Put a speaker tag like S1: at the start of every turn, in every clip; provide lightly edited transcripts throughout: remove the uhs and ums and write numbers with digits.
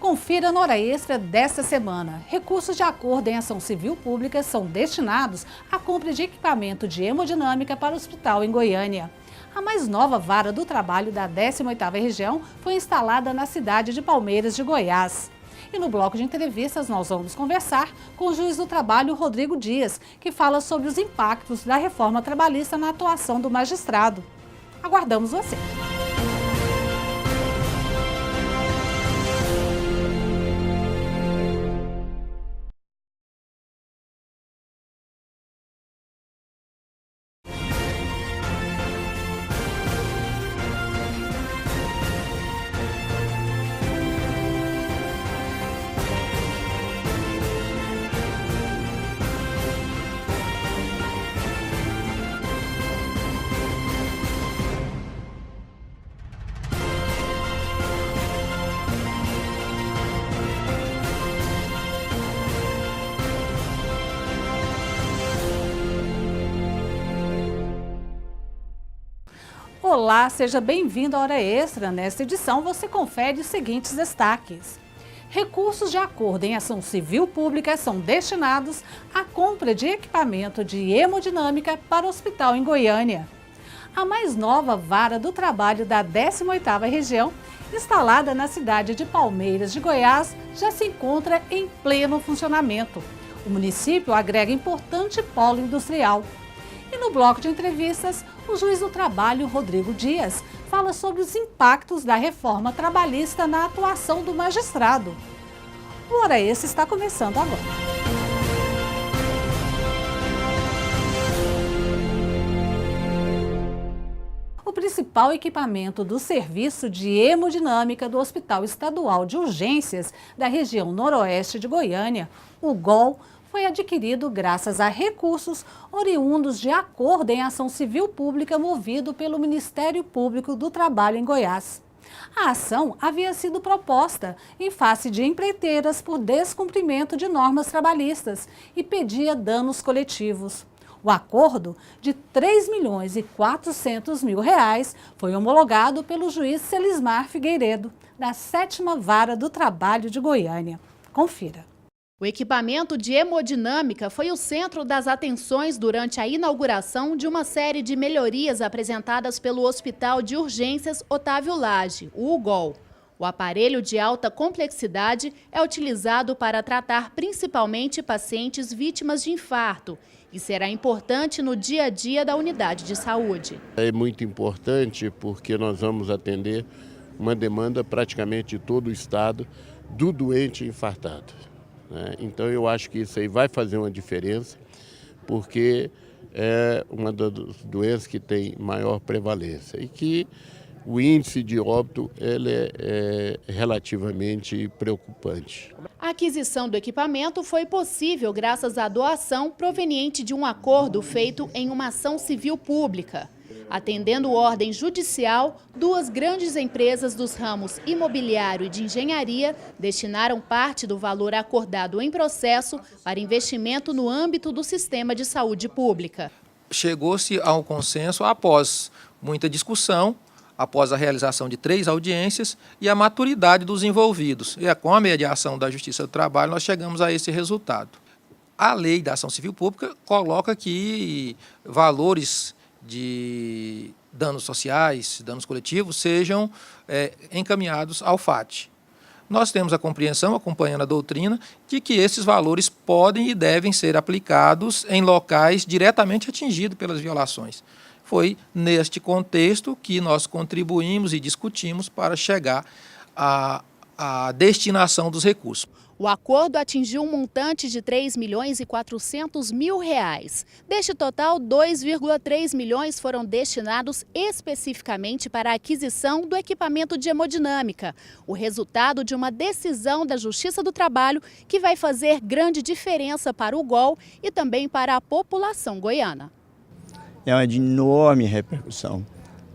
S1: Confira na hora extra desta semana. Recursos de acordo em ação civil pública são destinados à compra de equipamento de hemodinâmica para o hospital em Goiânia. A mais nova vara do trabalho da 18ª região foi instalada na cidade de Palmeiras de Goiás. E no bloco de entrevistas nós vamos conversar com o juiz do trabalho, Rodrigo Dias, que fala sobre os impactos da reforma trabalhista na atuação do magistrado. Aguardamos você! Olá, seja bem-vindo à Hora Extra. Nesta edição você confere os seguintes destaques. Recursos de acordo em ação civil pública são destinados à compra de equipamento de hemodinâmica para o hospital em Goiânia. A mais nova vara do trabalho da 18ª região, instalada na cidade de Palmeiras de Goiás, já se encontra em pleno funcionamento. O município agrega importante polo industrial. E no bloco de entrevistas, o juiz do trabalho, Rodrigo Dias, fala sobre os impactos da reforma trabalhista na atuação do magistrado. O Hora Extra está começando agora. O principal equipamento do serviço de hemodinâmica do Hospital Estadual de Urgências da região noroeste de Goiânia, o GOL, foi adquirido graças a recursos oriundos de acordo em ação civil pública movido pelo Ministério Público do Trabalho em Goiás. A ação havia sido proposta em face de empreiteiras por descumprimento de normas trabalhistas e pedia danos coletivos. O acordo de R$ 3.400.000 foi homologado pelo juiz Celismar Figueiredo, da 7ª Vara do Trabalho de Goiânia. Confira.
S2: O equipamento de hemodinâmica foi o centro das atenções durante a inauguração de uma série de melhorias apresentadas pelo Hospital de Urgências Otávio Lage, o UGOL. O aparelho de alta complexidade é utilizado para tratar principalmente pacientes vítimas de infarto e será importante no dia a dia da unidade de saúde.
S3: É muito importante porque nós vamos atender uma demanda praticamente de todo o estado do doente infartado. Então eu acho que isso aí vai fazer uma diferença, porque é uma das doenças que tem maior prevalência e que o índice de óbito ele é relativamente preocupante.
S2: A aquisição do equipamento foi possível graças à doação proveniente de um acordo feito em uma ação civil pública. Atendendo ordem judicial, duas grandes empresas dos ramos imobiliário e de engenharia destinaram parte do valor acordado em processo para investimento no âmbito do sistema de saúde pública.
S4: Chegou-se a um consenso após muita discussão, após a realização de 3 audiências e a maturidade dos envolvidos. E com a mediação da Justiça do Trabalho nós chegamos a esse resultado. A lei da ação civil pública coloca que valores de danos sociais, danos coletivos, sejam encaminhados ao FAT. Nós temos a compreensão, acompanhando a doutrina, de que esses valores podem e devem ser aplicados em locais diretamente atingidos pelas violações. Foi neste contexto que nós contribuímos e discutimos para chegar à destinação dos recursos.
S2: O acordo atingiu um montante de R$ 3.400.000. Deste total, 2,3 milhões foram destinados especificamente para a aquisição do equipamento de hemodinâmica, o resultado de uma decisão da Justiça do Trabalho que vai fazer grande diferença para o GOL e também para a população goiana.
S5: É uma de enorme repercussão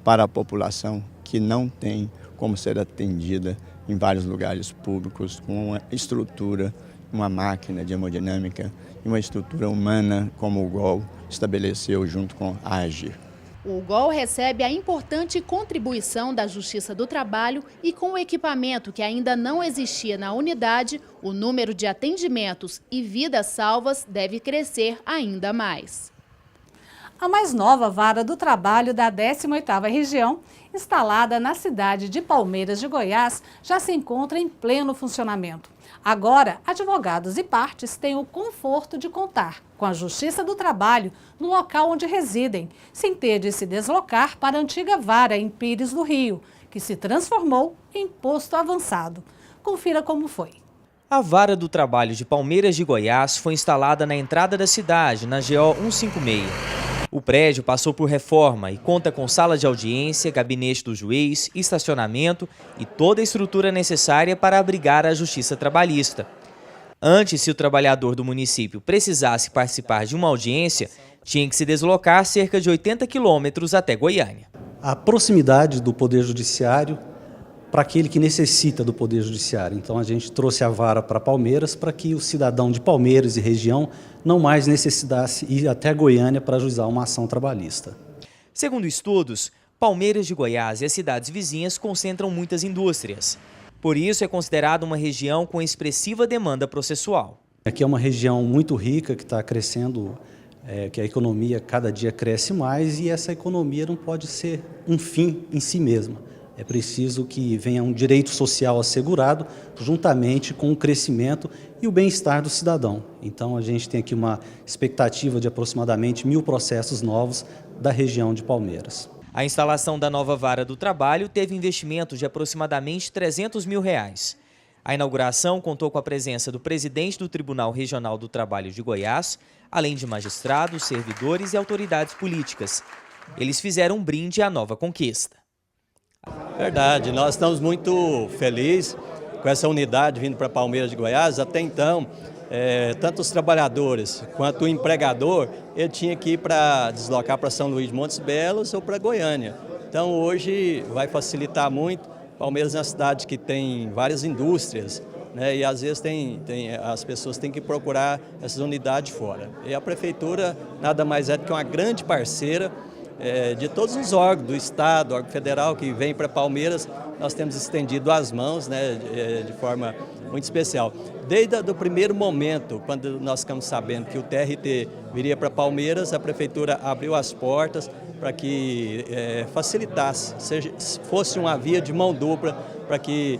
S5: para a população que não tem como ser atendida em vários lugares públicos, com uma estrutura, uma máquina de hemodinâmica e uma estrutura humana como o GOL estabeleceu junto com a AGIR.
S2: O UGOL recebe a importante contribuição da Justiça do Trabalho e, com o equipamento que ainda não existia na unidade, o número de atendimentos e vidas salvas deve crescer ainda mais.
S1: A mais nova vara do trabalho da 18ª região, instalada na cidade de Palmeiras de Goiás, já se encontra em pleno funcionamento. Agora, advogados e partes têm o conforto de contar com a Justiça do Trabalho no local onde residem, sem ter de se deslocar para a antiga vara em Pires do Rio, que se transformou em posto avançado. Confira como foi.
S6: A Vara do Trabalho de Palmeiras de Goiás foi instalada na entrada da cidade, na GO 156. O prédio passou por reforma e conta com sala de audiência, gabinete do juiz, estacionamento e toda a estrutura necessária para abrigar a justiça trabalhista. Antes, se o trabalhador do município precisasse participar de uma audiência, tinha que se deslocar cerca de 80 quilômetros até Goiânia.
S7: A proximidade do Poder Judiciário para aquele que necessita do Poder Judiciário. Então a gente trouxe a vara para Palmeiras para que o cidadão de Palmeiras e região não mais necessitasse ir até Goiânia para ajuizar uma ação trabalhista.
S6: Segundo estudos, Palmeiras de Goiás e as cidades vizinhas concentram muitas indústrias. Por isso é considerada uma região com expressiva demanda processual.
S7: Aqui é uma região muito rica que está crescendo, que a economia cada dia cresce mais e essa economia não pode ser um fim em si mesma. É preciso que venha um direito social assegurado, juntamente com o crescimento e o bem-estar do cidadão. Então, a gente tem aqui uma expectativa de aproximadamente 1.000 processos novos da região de Palmeiras.
S6: A instalação da nova Vara do Trabalho teve investimento de aproximadamente R$300 mil. A inauguração contou com a presença do presidente do Tribunal Regional do Trabalho de Goiás, além de magistrados, servidores e autoridades políticas. Eles fizeram um brinde à nova conquista.
S8: Verdade, nós estamos muito felizes com essa unidade vindo para Palmeiras de Goiás. Até então, tanto os trabalhadores quanto o empregador, ele tinha que ir para deslocar para São Luís de Montes Belos ou para Goiânia. Então hoje vai facilitar muito. Palmeiras é uma cidade que tem várias indústrias, né, e às vezes as pessoas têm que procurar essas unidades fora. E a prefeitura nada mais é do que uma grande parceira de todos os órgãos do Estado, órgão federal que vem para Palmeiras. Nós temos estendido as mãos, né, de forma muito especial. Desde o primeiro momento, quando nós ficamos sabendo que o TRT viria para Palmeiras, a Prefeitura abriu as portas para que facilitasse, fosse uma via de mão dupla para que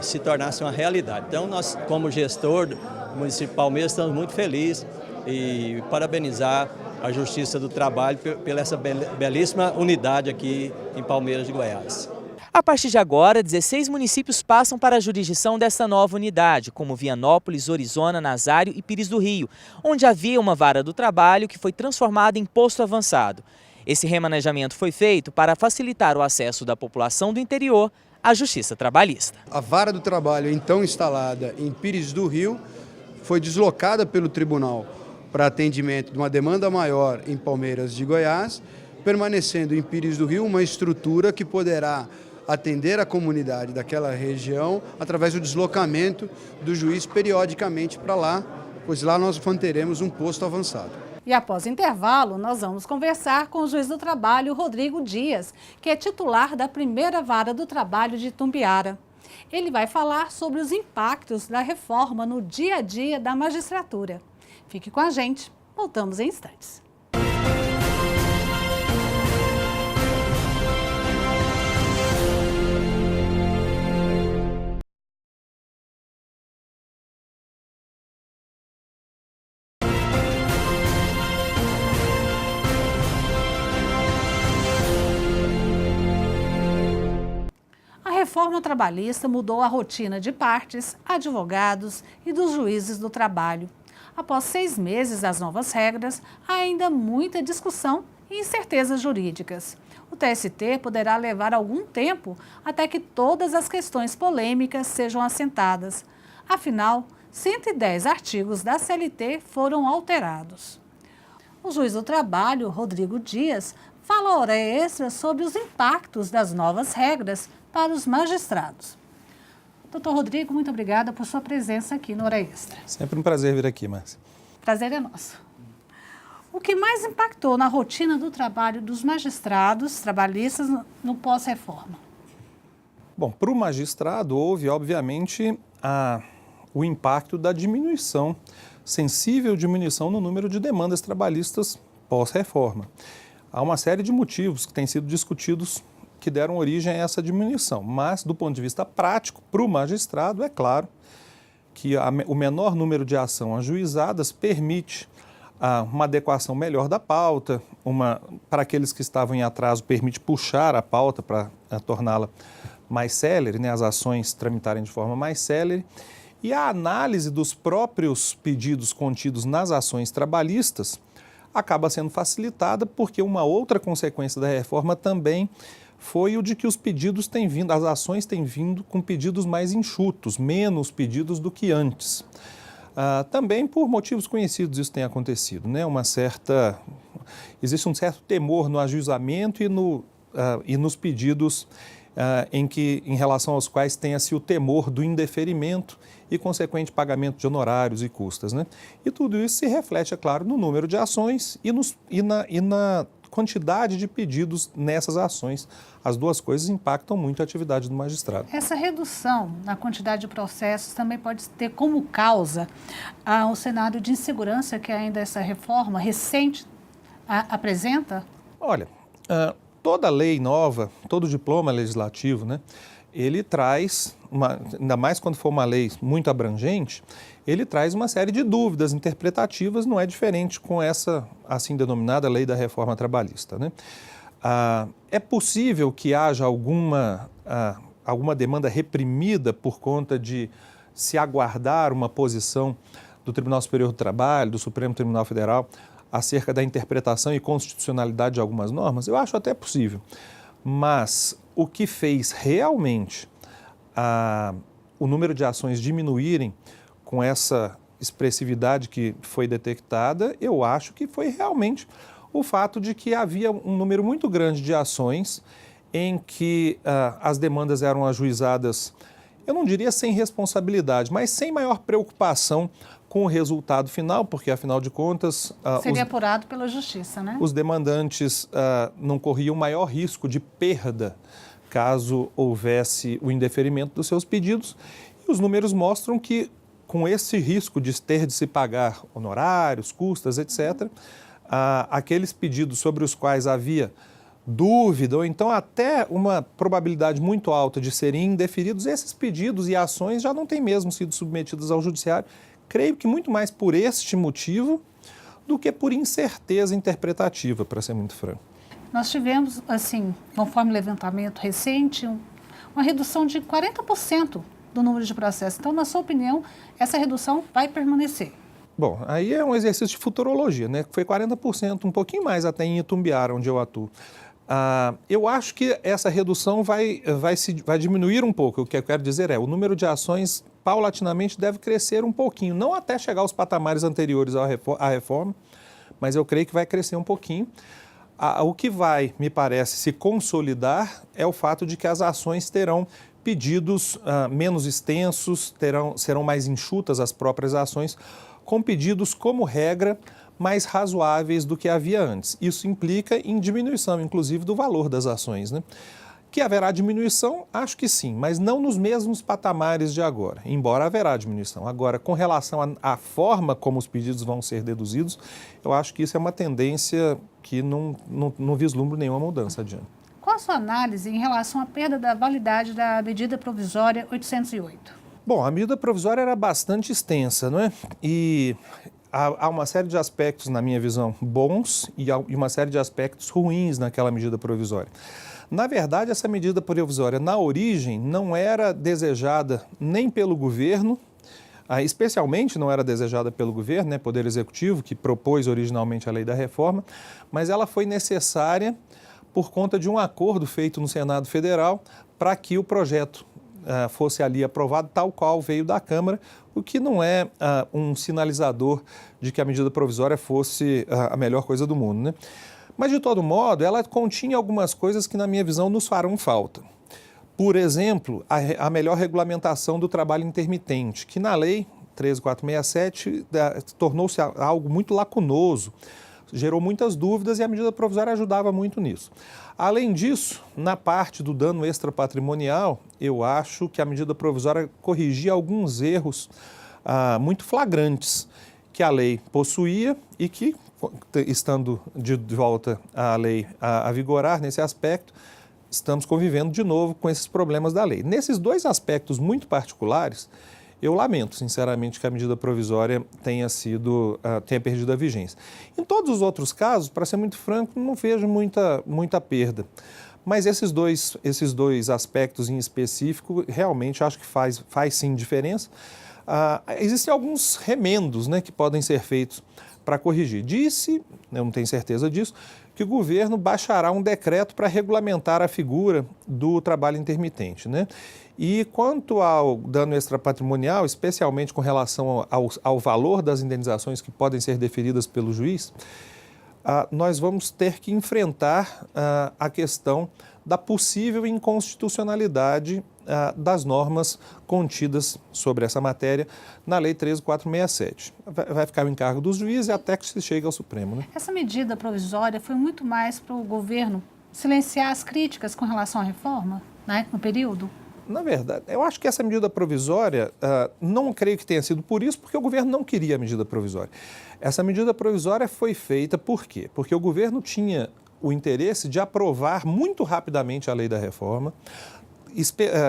S8: se tornasse uma realidade. Então, nós, como gestor do município de Palmeiras, estamos muito felizes e parabenizar a Justiça do Trabalho pela essa belíssima unidade aqui em Palmeiras de Goiás.
S6: A partir de agora, 16 municípios passam para a jurisdição dessa nova unidade, como Vianópolis, Orizona, Nazário e Pires do Rio, onde havia uma vara do trabalho que foi transformada em posto avançado. Esse remanejamento foi feito para facilitar o acesso da população do interior à justiça trabalhista.
S9: A vara do trabalho, então instalada em Pires do Rio, foi deslocada pelo tribunal para atendimento de uma demanda maior em Palmeiras de Goiás, permanecendo em Pires do Rio uma estrutura que poderá atender a comunidade daquela região através do deslocamento do juiz periodicamente para lá, pois lá nós manteremos um posto avançado.
S1: E após intervalo, nós vamos conversar com o juiz do trabalho, Rodrigo Dias, que é titular da primeira vara do trabalho de Itumbiara. Ele vai falar sobre os impactos da reforma no dia a dia da magistratura. Fique com a gente, voltamos em instantes. A reforma trabalhista mudou a rotina de partes, advogados e dos juízes do trabalho. Após 6 meses das novas regras, há ainda muita discussão e incertezas jurídicas. O TST poderá levar algum tempo até que todas as questões polêmicas sejam assentadas. Afinal, 110 artigos da CLT foram alterados. O juiz do trabalho, Rodrigo Dias, fala à hora extra sobre os impactos das novas regras para os magistrados. Doutor Rodrigo, muito obrigada por sua presença aqui no Hora Extra.
S10: Sempre um prazer vir aqui, Márcia.
S1: Prazer é nosso. O que mais impactou na rotina do trabalho dos magistrados trabalhistas no pós-reforma?
S10: Bom, para o magistrado houve, obviamente, o impacto da diminuição, sensível diminuição no número de demandas trabalhistas pós-reforma. Há uma série de motivos que têm sido discutidos que deram origem a essa diminuição, mas do ponto de vista prático, para o magistrado, é claro que o menor número de ações ajuizadas permite uma adequação melhor da pauta, para aqueles que estavam em atraso, permite puxar a pauta para torná-la mais célere, né, as ações tramitarem de forma mais célere, e a análise dos próprios pedidos contidos nas ações trabalhistas acaba sendo facilitada porque uma outra consequência da reforma também foi o de que os pedidos têm vindo, as ações têm vindo com pedidos mais enxutos, menos pedidos do que antes. Também por motivos conhecidos isso tem acontecido, né? Existe um certo temor no ajuizamento e nos pedidos em relação aos quais tenha-se o temor do indeferimento e consequente pagamento de honorários e custas, né? E tudo isso se reflete, é claro, no número de ações e na quantidade de pedidos nessas ações. As duas coisas impactam muito a atividade do magistrado.
S1: Essa redução na quantidade de processos também pode ter como causa o cenário de insegurança que ainda essa reforma recente apresenta?
S10: Olha, toda lei nova, todo diploma legislativo, né, ele traz, ainda mais quando for uma lei muito abrangente, ele traz uma série de dúvidas interpretativas, não é diferente com essa assim denominada lei da reforma trabalhista, né? É possível que haja alguma demanda reprimida por conta de se aguardar uma posição do Tribunal Superior do Trabalho, do Supremo Tribunal Federal, acerca da interpretação e constitucionalidade de algumas normas? Eu acho até possível, mas o que fez realmente o número de ações diminuírem com essa expressividade que foi detectada, eu acho que foi realmente o fato de que havia um número muito grande de ações em que as demandas eram ajuizadas, eu não diria sem responsabilidade, mas sem maior preocupação com o resultado final, porque, afinal de contas...
S1: Seria apurado pela Justiça, né?
S10: Os demandantes não corriam maior risco de perda caso houvesse o indeferimento dos seus pedidos. E os números mostram que, com esse risco de ter de se pagar honorários, custas, etc., aqueles pedidos sobre os quais havia dúvida, ou então até uma probabilidade muito alta de serem indeferidos, esses pedidos e ações já não têm mesmo sido submetidos ao judiciário. Creio que muito mais por este motivo do que por incerteza interpretativa, para ser muito franco.
S1: Nós tivemos, assim, conforme o levantamento recente, uma redução de 40% do número de processos. Então, na sua opinião, essa redução vai permanecer?
S10: Bom, aí é um exercício de futurologia, né? Foi 40%, um pouquinho mais até em Itumbiara, onde eu atuo. Eu acho que essa redução vai diminuir um pouco. O que eu quero dizer é, o número de ações paulatinamente deve crescer um pouquinho, não até chegar aos patamares anteriores à reforma, mas eu creio que vai crescer um pouquinho. O que vai, me parece, se consolidar é o fato de que as ações terão pedidos menos extensos, serão mais enxutas as próprias ações, com pedidos, como regra, mais razoáveis do que havia antes. Isso implica em diminuição, inclusive, do valor das ações, né? Que haverá diminuição, acho que sim, mas não nos mesmos patamares de agora, embora haverá diminuição. Agora, com relação à forma como os pedidos vão ser deduzidos, eu acho que isso é uma tendência que não vislumbra nenhuma mudança adiante.
S1: Qual a sua análise em relação à perda da validade da medida provisória 808?
S10: Bom, a medida provisória era bastante extensa, não é? E há uma série de aspectos, na minha visão, bons e uma série de aspectos ruins naquela medida provisória. Na verdade, essa medida provisória, na origem, não era desejada nem pelo governo, especialmente não era desejada pelo governo, né, Poder Executivo, que propôs originalmente a lei da reforma, mas ela foi necessária por conta de um acordo feito no Senado Federal para que o projeto fosse ali aprovado tal qual veio da Câmara, o que não é um sinalizador de que a medida provisória fosse a melhor coisa do mundo, né? Mas, de todo modo, ela continha algumas coisas que, na minha visão, nos farão falta. Por exemplo, a melhor regulamentação do trabalho intermitente, que na lei 13.467 tornou-se algo muito lacunoso. gerou muitas dúvidas e a medida provisória ajudava muito nisso. Além disso, na parte do dano extrapatrimonial, eu acho que a medida provisória corrigia alguns erros muito flagrantes que a lei possuía e que, estando de volta a lei a vigorar nesse aspecto, estamos convivendo de novo com esses problemas da lei. Nesses dois aspectos muito particulares, eu lamento, sinceramente, que a medida provisória tenha perdido a vigência. Em todos os outros casos, para ser muito franco, não vejo muita perda. Mas esses dois aspectos em específico, realmente acho que faz sim diferença. Existem alguns remendos, né, que podem ser feitos para corrigir. Disse, eu não tenho certeza disso, que o governo baixará um decreto para regulamentar a figura do trabalho intermitente, né? E quanto ao dano extrapatrimonial, especialmente com relação ao valor das indenizações que podem ser deferidas pelo juiz, nós vamos ter que enfrentar a questão da possível inconstitucionalidade das normas contidas sobre essa matéria na Lei 13.467. Vai ficar o encargo dos juízes até que se chegue ao Supremo, né?
S1: Essa medida provisória foi muito mais para o governo silenciar as críticas com relação à reforma, né, no período?
S10: Na verdade, eu acho que essa medida provisória, não creio que tenha sido por isso, porque o governo não queria a medida provisória. Essa medida provisória foi feita por quê? Porque o governo tinha o interesse de aprovar muito rapidamente a lei da reforma,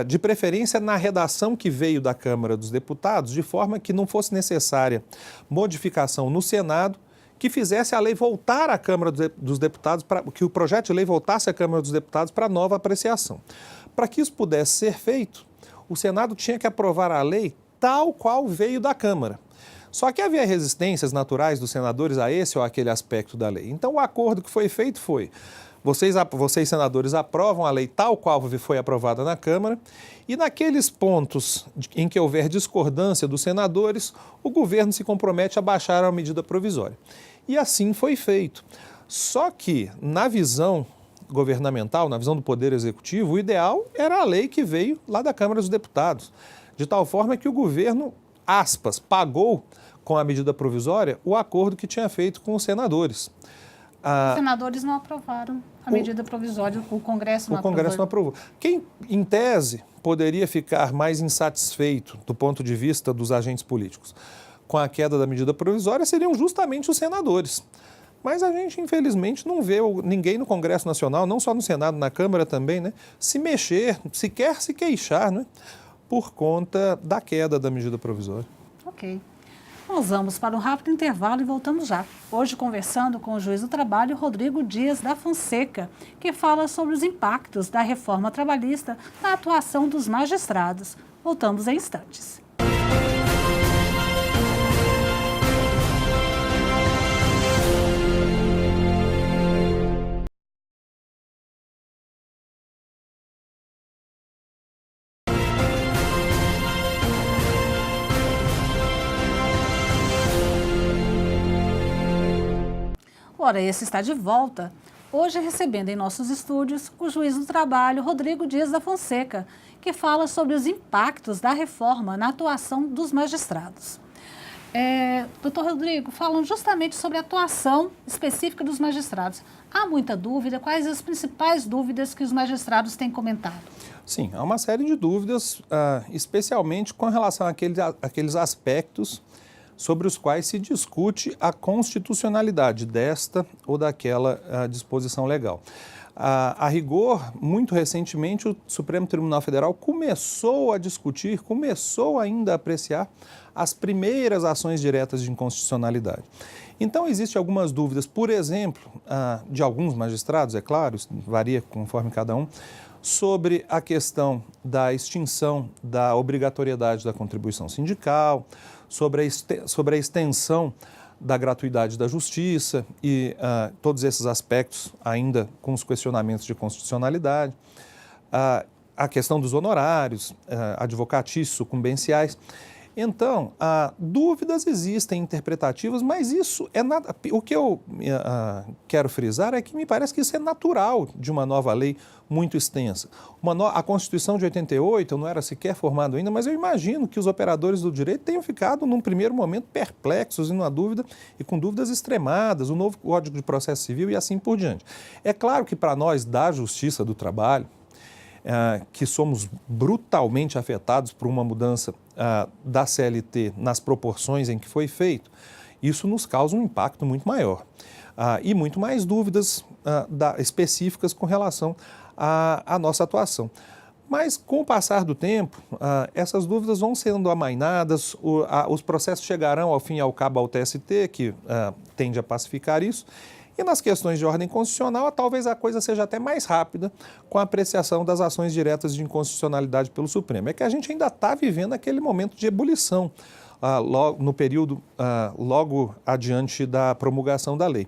S10: de preferência na redação que veio da Câmara dos Deputados, de forma que não fosse necessária modificação no Senado, que fizesse a lei voltar à Câmara dos Deputados, que o projeto de lei voltasse à Câmara dos Deputados para nova apreciação. Para que isso pudesse ser feito, o Senado tinha que aprovar a lei tal qual veio da Câmara. Só que havia resistências naturais dos senadores a esse ou aquele aspecto da lei. Então, o acordo que foi feito foi: vocês senadores aprovam a lei tal qual foi aprovada na Câmara, e naqueles pontos em que houver discordância dos senadores, o governo se compromete a baixar a medida provisória. E assim foi feito. Só que, na visão governamental, na visão do Poder Executivo, o ideal era a lei que veio lá da Câmara dos Deputados, de tal forma que o governo, aspas, pagou com a medida provisória o acordo que tinha feito com os senadores.
S1: Os senadores não aprovaram a medida provisória, o Congresso não aprovou.
S10: O Congresso não aprovou. Quem, em tese, poderia ficar mais insatisfeito do ponto de vista dos agentes políticos com a queda da medida provisória seriam justamente os senadores. Mas a gente, infelizmente, não vê ninguém no Congresso Nacional, não só no Senado, na Câmara também, né, se mexer, sequer se queixar, né, por conta da queda da medida provisória.
S1: Ok. Nós vamos para um rápido intervalo e voltamos já. Hoje conversando com o juiz do trabalho, Rodrigo Dias da Fonseca, que fala sobre os impactos da reforma trabalhista na atuação dos magistrados. Voltamos em instantes. Ora, esse está de volta, hoje recebendo em nossos estúdios o juiz do trabalho, Rodrigo Dias da Fonseca, que fala sobre os impactos da reforma na atuação dos magistrados. Doutor Rodrigo, falam justamente sobre a atuação específica dos magistrados. Há muita dúvida? Quais as principais dúvidas que os magistrados têm comentado?
S10: Sim, há uma série de dúvidas, especialmente com relação àqueles aspectos sobre os quais se discute a constitucionalidade desta ou daquela disposição legal. A rigor, muito recentemente, o Supremo Tribunal Federal começou a discutir, começou ainda a apreciar as primeiras ações diretas de inconstitucionalidade. Então, existem algumas dúvidas, por exemplo, de alguns magistrados, é claro, isso varia conforme cada um, sobre a questão da extinção da obrigatoriedade da contribuição sindical, sobre a extensão da gratuidade da justiça e todos esses aspectos ainda com os questionamentos de constitucionalidade, a questão dos honorários, advocatícios, sucumbenciais. Então, dúvidas existem interpretativas, mas isso é nada. O que eu quero frisar é que me parece que isso é natural de uma nova lei muito extensa. A Constituição de 88, eu não era sequer formado ainda, mas eu imagino que os operadores do direito tenham ficado, num primeiro momento, perplexos e numa dúvida, e com dúvidas extremadas, o novo Código de Processo Civil e assim por diante. É claro que para nós da Justiça do Trabalho, que somos brutalmente afetados por uma mudança da CLT nas proporções em que foi feito, isso nos causa um impacto muito maior. E muito mais dúvidas específicas com relação à nossa atuação. Mas, com o passar do tempo, essas dúvidas vão sendo amainadas, os processos chegarão, ao fim e ao cabo, ao TST, que tende a pacificar isso. E nas questões de ordem constitucional, talvez a coisa seja até mais rápida com a apreciação das ações diretas de inconstitucionalidade pelo Supremo. É que a gente ainda está vivendo aquele momento de ebulição no período logo adiante da promulgação da lei.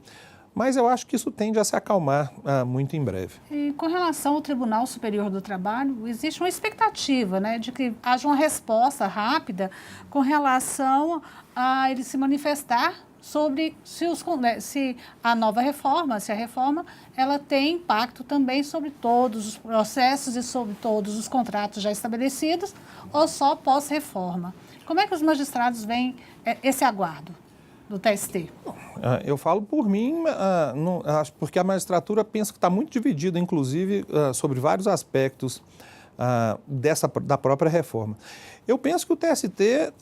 S10: Mas eu acho que isso tende a se acalmar muito em breve.
S1: E com relação ao Tribunal Superior do Trabalho, existe uma expectativa, né, de que haja uma resposta rápida com relação a ele se manifestar sobre se a nova reforma, se a reforma, ela tem impacto também sobre todos os processos e sobre todos os contratos já estabelecidos ou só pós-reforma. Como é que os magistrados veem esse aguardo do TST?
S10: Eu falo por mim, porque a magistratura pensa que está muito dividida, inclusive, sobre vários aspectos da própria reforma. Eu penso que o TST,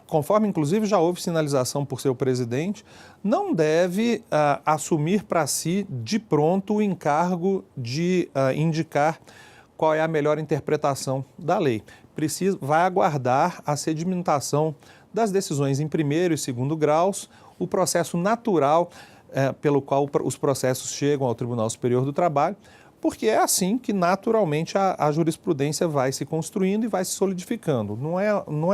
S10: conforme inclusive já houve sinalização por seu presidente, não deve assumir para si de pronto o encargo de indicar qual é a melhor interpretação da lei. Vai aguardar a sedimentação das decisões em primeiro e segundo graus, o processo natural pelo qual os processos chegam ao Tribunal Superior do Trabalho, porque é assim que naturalmente a jurisprudência vai se construindo e vai se solidificando. Não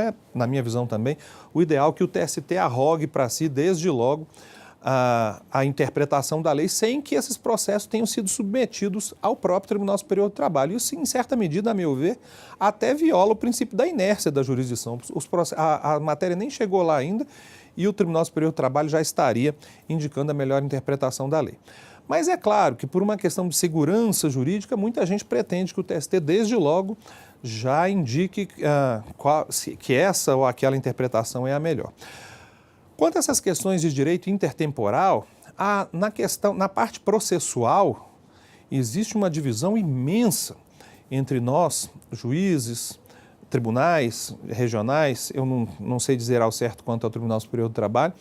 S10: é, na minha visão também, o ideal que o TST arrogue para si desde logo a interpretação da lei sem que esses processos tenham sido submetidos ao próprio Tribunal Superior do Trabalho. Isso, em certa medida, a meu ver, até viola o princípio da inércia da jurisdição. A matéria nem chegou lá ainda e o Tribunal Superior do Trabalho já estaria indicando a melhor interpretação da lei. Mas é claro que, por uma questão de segurança jurídica, muita gente pretende que o TST, desde logo, já indique que essa ou aquela interpretação é a melhor. Quanto a essas questões de direito intertemporal, na parte processual, existe uma divisão imensa entre nós, juízes, tribunais regionais, eu não sei dizer ao certo quanto ao Tribunal Superior do Trabalho,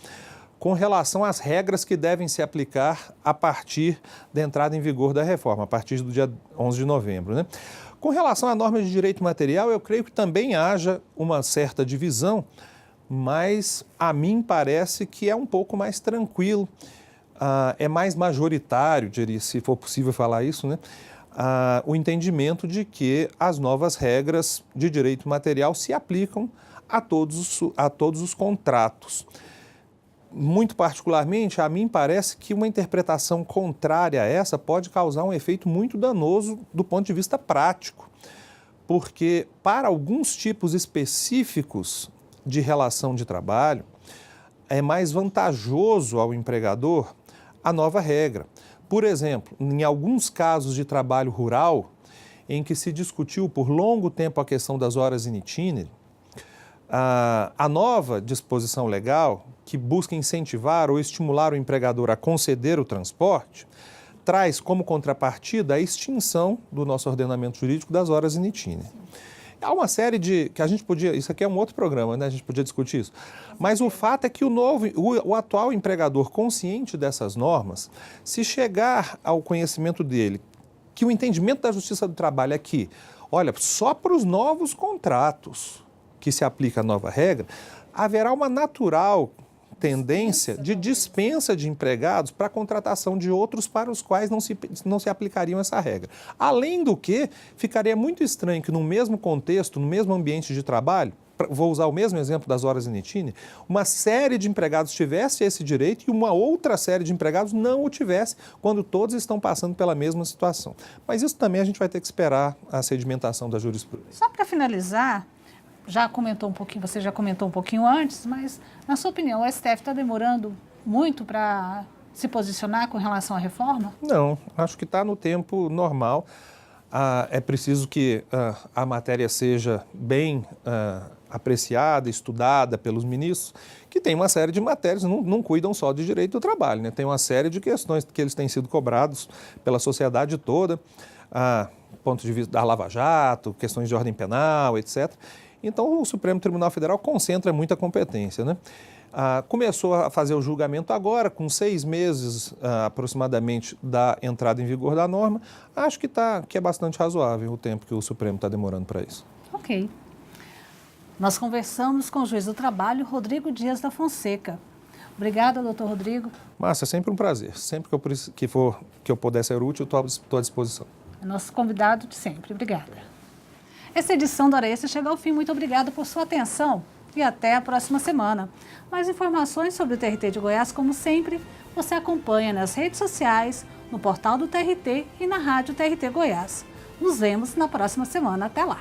S10: com relação às regras que devem se aplicar a partir da entrada em vigor da reforma, a partir do dia 11 de novembro, né? Com relação à norma de direito material, eu creio que também haja uma certa divisão, mas a mim parece que é um pouco mais tranquilo, é mais majoritário, diria, se for possível falar isso, né? O entendimento de que as novas regras de direito material se aplicam a todos os contratos. Muito particularmente, a mim parece que uma interpretação contrária a essa pode causar um efeito muito danoso do ponto de vista prático, porque para alguns tipos específicos de relação de trabalho, é mais vantajoso ao empregador a nova regra. Por exemplo, em alguns casos de trabalho rural, em que se discutiu por longo tempo a questão das horas in itinere, a nova disposição legal, que busca incentivar ou estimular o empregador a conceder o transporte, traz como contrapartida a extinção do nosso ordenamento jurídico das horas in itinere. Há uma série que a gente podia, isso aqui é um outro programa, né? A gente podia discutir isso. Mas o fato é que o atual empregador, consciente dessas normas, se chegar ao conhecimento dele, que o entendimento da Justiça do Trabalho é que, olha, só para os novos contratos que se aplica a nova regra, haverá uma natural tendência de dispensa de empregados para a contratação de outros para os quais não se aplicariam essa regra. Além do que, ficaria muito estranho que no mesmo contexto, no mesmo ambiente de trabalho, vou usar o mesmo exemplo das horas in itinere, uma série de empregados tivesse esse direito e uma outra série de empregados não o tivesse, quando todos estão passando pela mesma situação. Mas isso também a gente vai ter que esperar a sedimentação da jurisprudência.
S1: Só para finalizar, já comentou um pouquinho, você já comentou um pouquinho antes, mas na sua opinião, o STF está demorando muito para se posicionar com relação à reforma?
S10: Não, acho que está no tempo normal. É preciso que a matéria seja bem apreciada, estudada pelos ministros, que tem uma série de matérias, não cuidam só de direito do trabalho, né? Tem uma série de questões que eles têm sido cobrados pela sociedade toda, ponto de vista da Lava Jato, questões de ordem penal, etc. Então, o Supremo Tribunal Federal concentra muita competência, né? Começou a fazer o julgamento agora, com 6 meses aproximadamente da entrada em vigor da norma. Acho que é bastante razoável o tempo que o Supremo está demorando para isso.
S1: Ok. Nós conversamos com o juiz do trabalho, Rodrigo Dias da Fonseca. Obrigada, doutor Rodrigo.
S10: Márcia, é sempre um prazer. Sempre que eu puder ser útil, estou à disposição.
S1: É nosso convidado de sempre. Obrigada. Essa edição do Hora Extra chega ao fim. Muito obrigada por sua atenção e até a próxima semana. Mais informações sobre o TRT de Goiás, como sempre, você acompanha nas redes sociais, no portal do TRT e na rádio TRT Goiás. Nos vemos na próxima semana. Até lá!